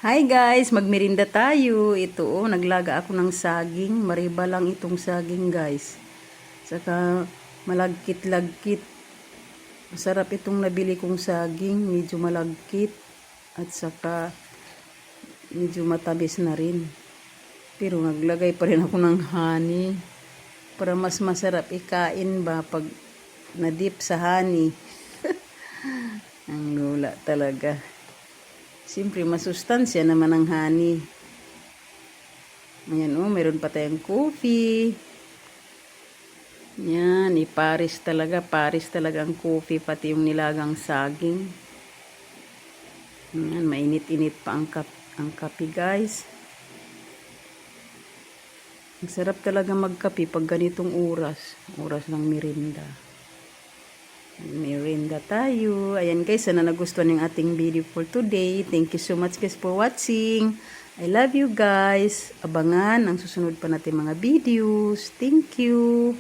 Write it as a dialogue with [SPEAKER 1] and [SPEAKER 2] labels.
[SPEAKER 1] Hi guys, magmerinda tayo. Ito naglaga ako ng saging. Mariba lang itong saging guys. Saka malagkit-lagkit. Masarap itong nabili kong saging. Medyo malagkit. At saka medyo matamis na rin. Pero naglagay pa rin ako ng honey. Para mas masarap ikain ba pag nadip sa honey. Ang lula talaga. Siyempre, masustansya naman ang honey. Ayan meron pa tayong coffee. Yan, Paris talaga ang coffee, pati yung nilagang saging. Yan, mainit-init pa ang kape guys. Ang sarap talaga magkape pag ganitong oras ng merienda. Merienda tayo. Ayan guys, sana nagustuhan yung ating video for today. Thank you so much guys for watching. I love you guys. Abangan ang susunod pa natin mga videos. Thank you.